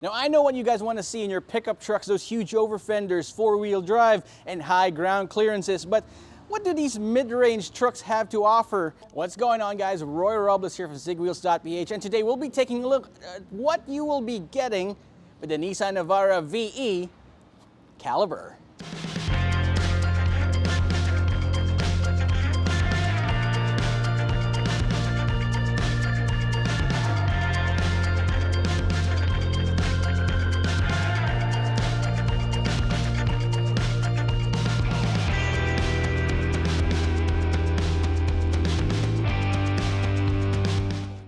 Now, I know what you guys want to see in your pickup trucks, those huge over fenders, four-wheel drive, and high ground clearances, but what do these mid-range trucks have to offer? What's going on, guys? Roy Robles here from Zigwheels.Ph, and today we'll be taking a look at what you will be getting with the Nissan Navara VE Calibre.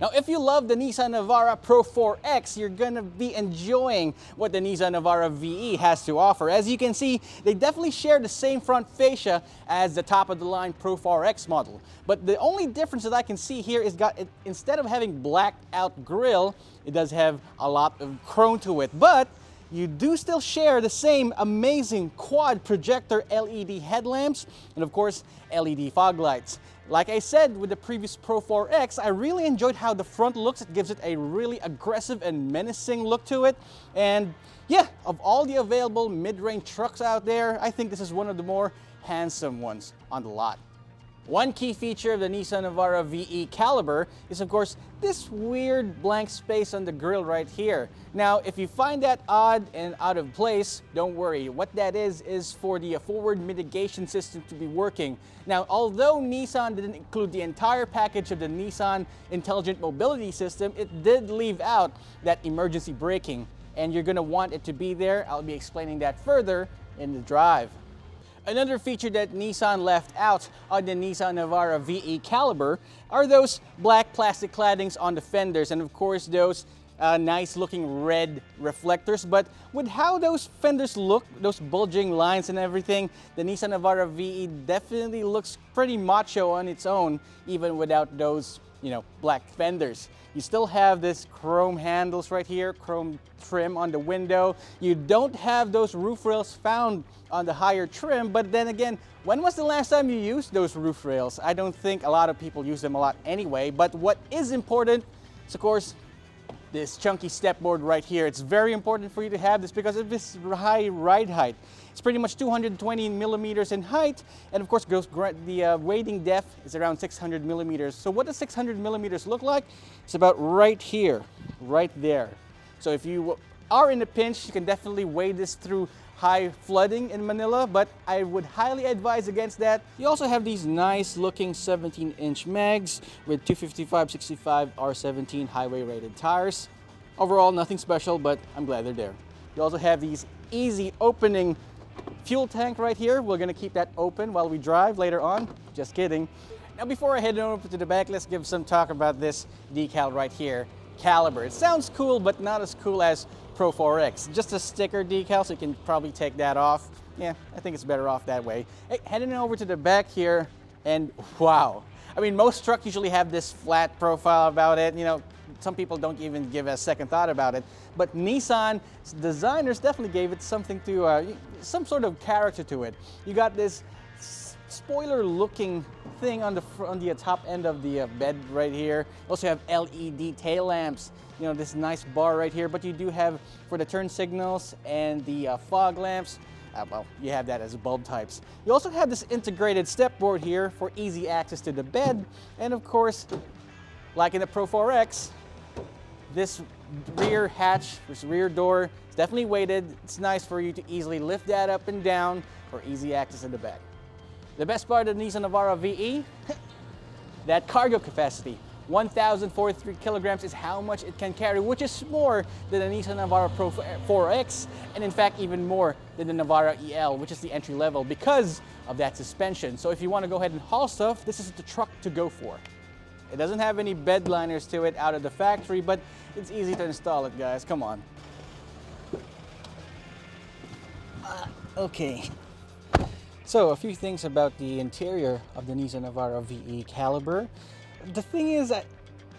Now, if you love the Nissan Navara Pro 4X, you're gonna be enjoying what the Nissan Navara VE has to offer. As you can see, they definitely share the same front fascia as the top-of-the-line Pro 4X model. But the only difference that I can see here is instead of having blacked out grille, it does have a lot of chrome to it. But you do still share the same amazing quad projector LED headlamps and, of course, LED fog lights. Like I said with the previous Pro 4X, I really enjoyed how the front looks. It gives it a really aggressive and menacing look to it. And yeah, of all the available mid-range trucks out there, I think this is one of the more handsome ones on the lot. One key feature of the Nissan Navara VE Calibre is, of course, this weird blank space on the grille right here. Now, if you find that odd and out of place, don't worry. What that is for the forward mitigation system to be working. Now, although Nissan didn't include the entire package of the Nissan Intelligent Mobility System, it did leave out that emergency braking, and you're going to want it to be there. I'll be explaining that further in the drive. Another feature that Nissan left out on the Nissan Navara VE Calibre are those black plastic claddings on the fenders, and of course those nice looking red reflectors. But with how those fenders look, those bulging lines and everything, the Nissan Navara VE definitely looks pretty macho on its own, even without those, black fenders. You still have this chrome handles right here, chrome trim on the window. You don't have those roof rails found on the higher trim, but then again, when was the last time you used those roof rails? I don't think a lot of people use them a lot anyway, but what is important is, of course, this chunky stepboard right here. It's very important for you to have this because of this high ride height. It's pretty much 220 millimeters in height, and of course the wading depth is around 600 millimeters. So what does 600 millimeters look like? It's about right here, right there. So if you are in a pinch, you can definitely wade this through high flooding in Manila, but I would highly advise against that. You also have these nice looking 17-inch mags with 255/65 R17 highway rated tires. Overall, nothing special, but I'm glad they're there. You also have these easy opening fuel tank right here. We're gonna keep that open while we drive later on. Just kidding. Now, before I head over to the back, let's give some talk about this decal right here, Calibre. It sounds cool, but not as cool as Pro 4X. Just a sticker decal, so you can probably take that off. Yeah, I think it's better off that way. Hey, heading over to the back here, and wow. I mean, most trucks usually have this flat profile about it. Some people don't even give a second thought about it. But Nissan designers definitely gave it something to, some sort of character to it. You got this spoiler-looking thing on the top end of the bed right here. Also have LED tail lamps. This nice bar right here, but you do have for the turn signals and the fog lamps. Well, you have that as bulb types. You also have this integrated stepboard here for easy access to the bed, and of course, like in the Pro 4X, this rear hatch, this rear door, is definitely weighted. It's nice for you to easily lift that up and down for easy access in the back. The best part of the Nissan Navara VE, that cargo capacity. 1,043 kilograms is how much it can carry, which is more than the Nissan Navara Pro 4X, and in fact even more than the Navara EL, which is the entry level, because of that suspension. So if you want to go ahead and haul stuff, this is the truck to go for. It doesn't have any bed liners to it out of the factory, but it's easy to install it, guys. Come on. Okay. So a few things about the interior of the Nissan Navara VE Calibre. The thing is that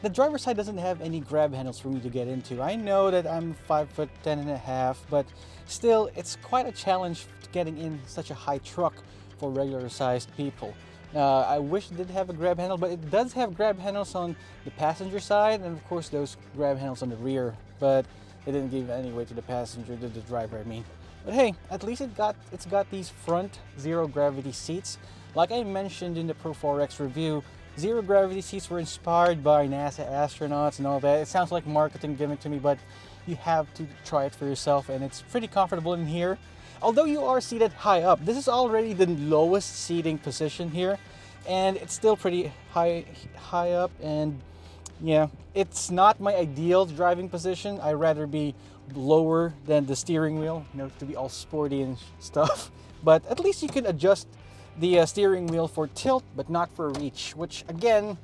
the driver's side doesn't have any grab handles for me to get into. I know that I'm 5'10½", but still, it's quite a challenge getting in such a high truck for regular sized people. I wish it did have a grab handle, but it does have grab handles on the passenger side and of course those grab handles on the rear. But It didn't give any weight to the passenger, to the driver, I mean. But hey, at least it's got these front zero gravity seats. Like I mentioned in the Pro 4X review, zero gravity seats were inspired by NASA astronauts and all that. It sounds like marketing gimmick to me, but you have to try it for yourself, and it's pretty comfortable in here. Although you are seated high up, this is already the lowest seating position here, and it's still pretty high up. And yeah, it's not my ideal driving position. I'd rather be lower than the steering wheel, you know, to be all sporty and stuff. But at least you can adjust the steering wheel for tilt, but not for reach, which again,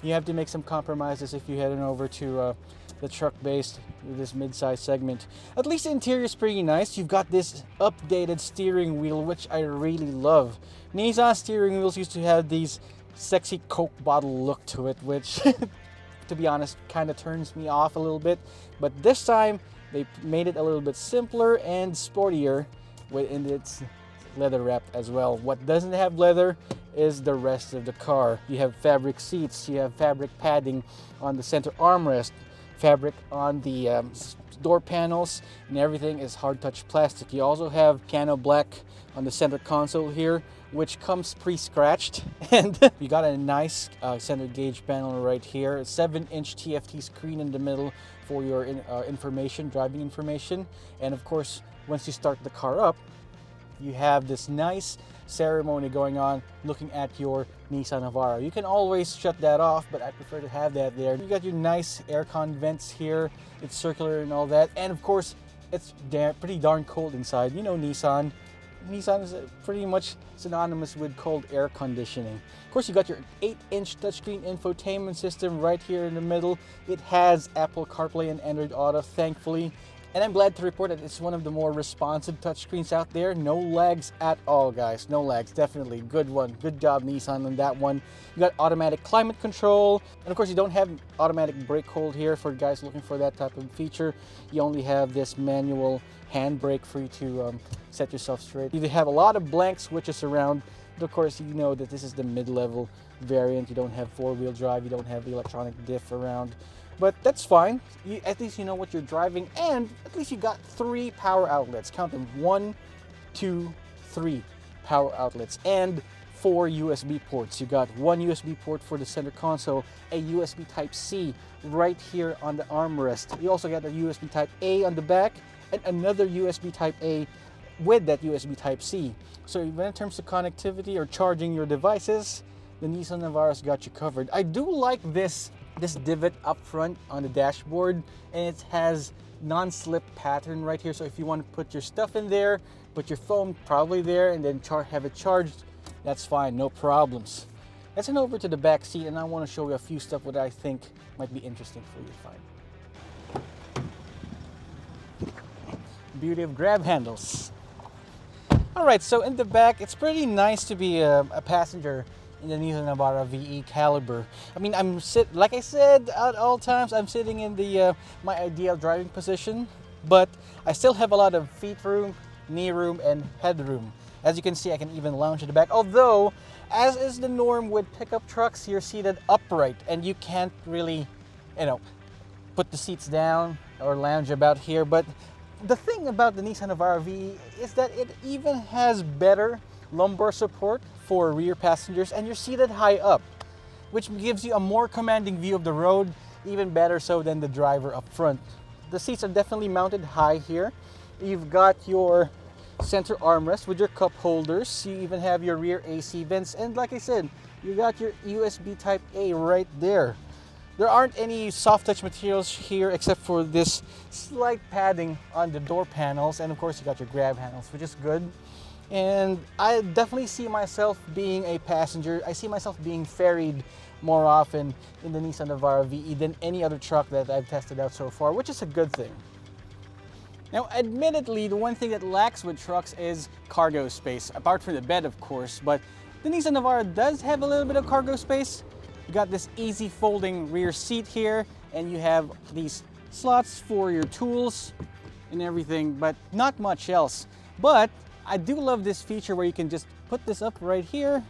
you have to make some compromises if you head on over to the truck-based, this mid-size segment. At least the interior is pretty nice. You've got this updated steering wheel, which I really love. Nissan steering wheels used to have these sexy Coke bottle look to it, which to be honest, kind of turns me off a little bit. But this time, they made it a little bit simpler and sportier, and it's leather wrapped as well. What doesn't have leather is the rest of the car. You have fabric seats, you have fabric padding on the center armrest, fabric on the door panels, and everything is hard touch plastic. You also have piano black on the center console here, which comes pre-scratched, and you got a nice center gauge panel right here, a 7-inch TFT screen in the middle for your information, driving information. And of course, once you start the car up, you have this nice ceremony going on looking at your Nissan Navara. You can always shut that off, but I prefer to have that there. You got your nice aircon vents here. It's circular and all that. And of course, it's pretty darn cold inside. You know, Nissan is pretty much synonymous with cold air conditioning. Of course, you got your 8-inch touchscreen infotainment system right here in the middle. It has Apple CarPlay and Android Auto, thankfully. And I'm glad to report that it's one of the more responsive touchscreens out there. No lags at all, guys. No lags, definitely. Good one. Good job, Nissan, on that one. You got automatic climate control. And of course, you don't have automatic brake hold here for guys looking for that type of feature. You only have this manual hand brake for you to set yourself straight. You have a lot of blank switches around. But of course, you know that this is the mid-level variant. You don't have four-wheel drive. You don't have the electronic diff around. But that's fine. At least you know what you're driving, and at least you got 3 power outlets. Count them: 1, 2, 3 power outlets, and 4 USB ports. You got 1 USB port for the center console, a USB Type-C right here on the armrest. You also got a USB Type-A on the back, and another USB Type-A with that USB Type-C. So when in terms of connectivity or charging your devices, the Nissan Navara's got you covered. I do like this divot up front on the dashboard, and it has non-slip pattern right here. So if you want to put your stuff in there, put your phone probably there, and then have it charged, that's fine, no problems. Let's head over to the back seat, and I want to show you a few stuff that I think might be interesting for you to find. Beauty of grab handles. All right, so in the back, it's pretty nice to be a passenger in the Nissan Navara VE Calibre. I mean, like I said at all times, I'm sitting in the my ideal driving position, but I still have a lot of feet room, knee room, and head room. As you can see, I can even lounge in the back. Although, as is the norm with pickup trucks, you're seated upright, and you can't really, put the seats down or lounge about here. But the thing about the Nissan Navara VE is that it even has better lumbar support for rear passengers, and you're seated high up, which gives you a more commanding view of the road, even better so than the driver up front. The seats are definitely mounted high here. You've got your center armrest with your cup holders. You even have your rear AC vents, and like I said, you got your USB Type-A right there. There aren't any soft touch materials here except for this slight padding on the door panels, and of course you got your grab handles, which is good. And I definitely see myself being a passenger. I see myself being ferried more often in the Nissan Navara VE than any other truck that I've tested out so far, which is a good thing. Now, admittedly, the one thing that lacks with trucks is cargo space, apart from the bed, of course, but the Nissan Navara does have a little bit of cargo space. You got this easy folding rear seat here, and you have these slots for your tools and everything, but not much else. But I do love this feature where you can just put this up right here,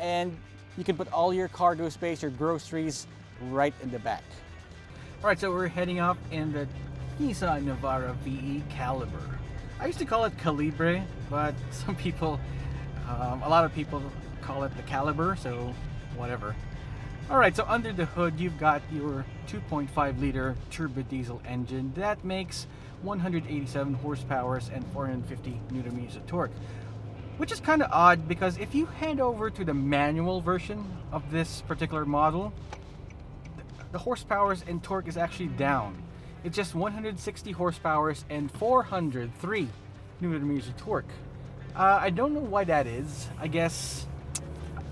and you can put all your cargo space, your groceries, right in the back. All right, so we're heading up in the Nissan Navara VE Calibre. I used to call it Calibre, but some people, a lot of people call it the Calibre, so whatever. Alright, so under the hood you've got your 2.5 liter turbo diesel engine that makes 187 horsepower and 450 newton meters of torque. Which is kind of odd because if you head over to the manual version of this particular model, the horsepower and torque is actually down. It's just 160 horsepower and 403 newton meters of torque. I don't know why that is. I guess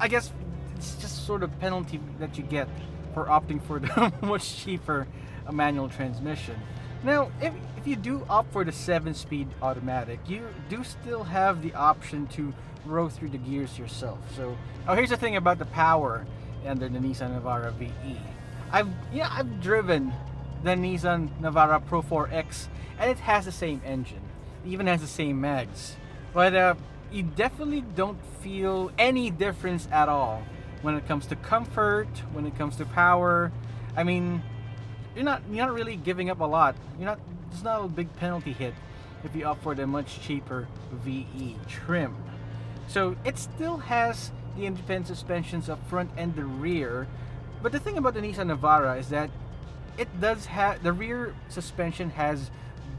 it's just sort of penalty that you get for opting for the much cheaper manual transmission. Now, if you do opt for the 7-speed automatic, you do still have the option to row through the gears yourself. So, here's the thing about the power under the Nissan Navara VE. I've driven the Nissan Navara Pro 4X, and it has the same engine. It even has the same mags. But you definitely don't feel any difference at all when it comes to comfort, when it comes to power. I mean, you're not really giving up a lot. It's not a big penalty hit if you opt for the much cheaper VE trim. So it still has the independent suspensions up front and the rear. But the thing about the Nissan Navara is that it does have, the rear suspension has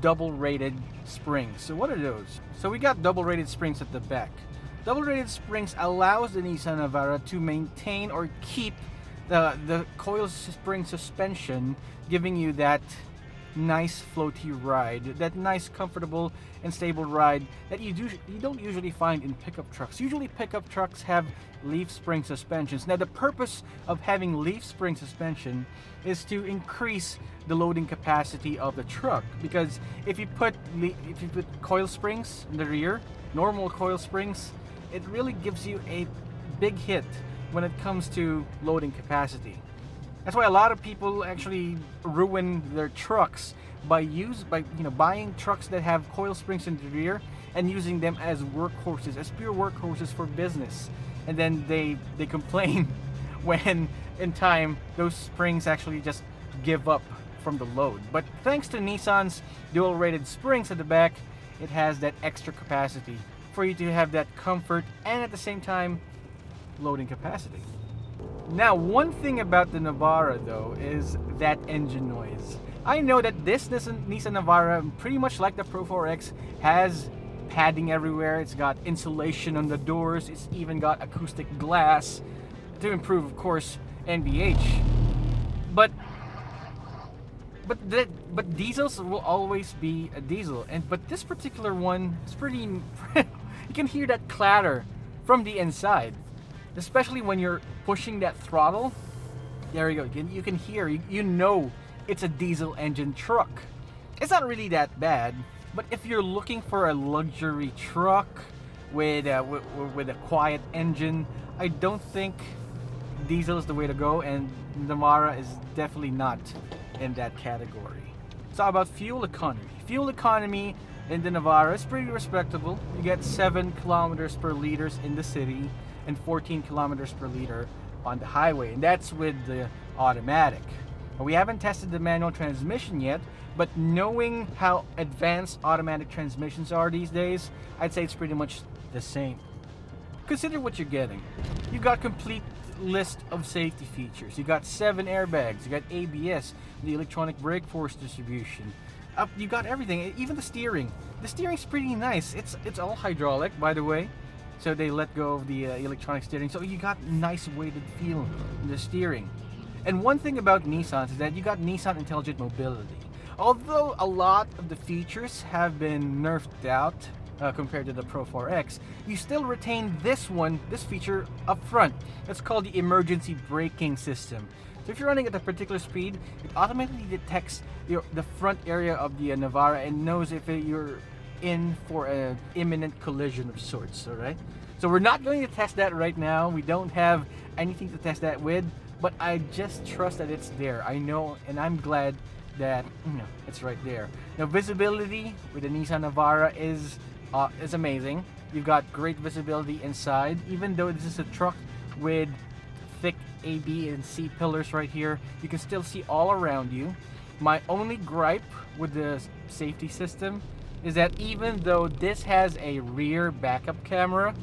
double rated springs. So what are those? So we got double rated springs at the back. Double rated springs allows the Nissan Navara to maintain or keep the coil spring suspension, giving you that nice floaty ride, that nice comfortable and stable ride that you don't usually find in pickup trucks. Usually pickup trucks have leaf spring suspensions. Now the purpose of having leaf spring suspension is to increase the loading capacity of the truck, because if you put coil springs in the rear, normal coil springs, it really gives you a big hit when it comes to loading capacity. That's why a lot of people actually ruin their trucks by buying trucks that have coil springs in the rear and using them as workhorses, as pure workhorses for business. And then they complain when in time those springs actually just give up from the load. But thanks to Nissan's dual rated springs at the back, it has that extra capacity for you to have that comfort and at the same time loading capacity. Now, one thing about the Navara though is that engine noise. I know that this Nissan Navara, pretty much like the Pro 4X, has padding everywhere. It's got insulation on the doors. It's even got acoustic glass to improve, of course, NVH. But diesels will always be a diesel, but this particular one is pretty. You can hear that clatter from the inside, especially when you're pushing that throttle. There you go. You can hear. You know it's a diesel engine truck. It's not really that bad, but if you're looking for a luxury truck with a quiet engine, I don't think diesel is the way to go, and Navara is definitely not in that category. So about fuel economy. Fuel economy in the Navara is pretty respectable. You get 7 kilometers per liter in the city and 14 kilometers per liter on the highway, and that's with the automatic. We haven't tested the manual transmission yet, but knowing how advanced automatic transmissions are these days, I'd say it's pretty much the same. Consider what you're getting. You got complete list of safety features. You got 7 airbags, you got ABS, the electronic brake force distribution. You got everything, even the steering. The steering's pretty nice. It's all hydraulic, by the way. So they let go of the electronic steering. So you got nice weighted feel in the steering. And one thing about Nissan is that you got Nissan Intelligent Mobility. Although a lot of the features have been nerfed out compared to the Pro 4X, you still retain this feature up front. It's called the emergency braking system. So if you're running at a particular speed, it automatically detects the front area of the Navara and knows if you're in for an imminent collision of sorts, alright? So we're not going to test that right now. We don't have anything to test that with, but I just trust that it's there. I know, and I'm glad that it's right there. Now, visibility with the Nissan Navara is amazing. You've got great visibility inside, even though this is a truck with thick A, B, and C pillars right here. You can still see all around you. My only gripe with the safety system is that even though this has a rear backup camera,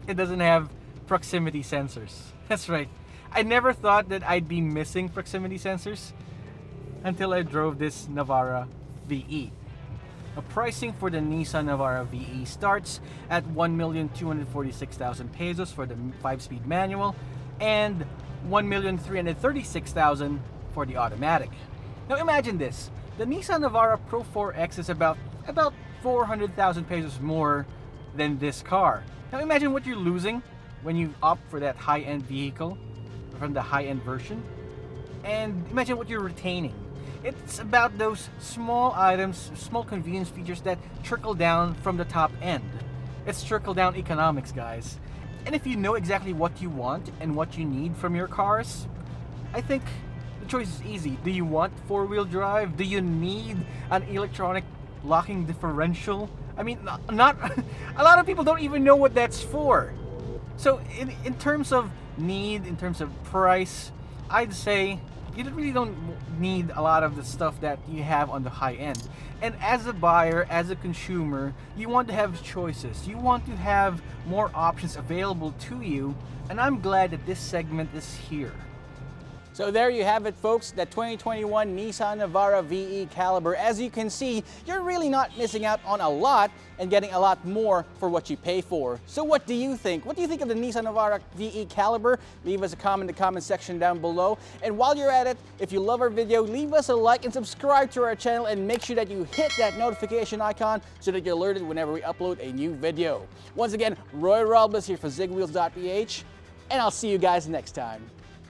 it doesn't have proximity sensors. That's right. I never thought that I'd be missing proximity sensors until I drove this Navara VE. The pricing for the Nissan Navara VE starts at 1,246,000 pesos for the 5-speed manual and 1,336,000 for the automatic. Now imagine this. The Nissan Navara Pro 4X is about 400,000 pesos more than this car. Now imagine what you're losing when you opt for that high-end vehicle from the high-end version, and imagine what you're retaining. It's about those small items, small convenience features that trickle down from the top end. It's trickle down economics, guys. And if you know exactly what you want and what you need from your cars, I think the choice is easy. Do you want 4-wheel drive? Do you need an electronic locking differential? I mean, not a lot of people don't even know what that's for. So in terms of need, in terms of price, I'd say you really don't need a lot of the stuff that you have on the high end. And as a buyer, as a consumer, you want to have choices. You want to have more options available to you, and I'm glad that this segment is here. So there you have it, folks, the 2021 Nissan Navara VE Calibre. As you can see, you're really not missing out on a lot and getting a lot more for what you pay for. So what do you think? What do you think of the Nissan Navara VE Calibre? Leave us a comment in the comment section down below. And while you're at it, if you love our video, leave us a like and subscribe to our channel, and make sure that you hit that notification icon so that you're alerted whenever we upload a new video. Once again, Roy Robles here for Zigwheels.Ph, and I'll see you guys next time.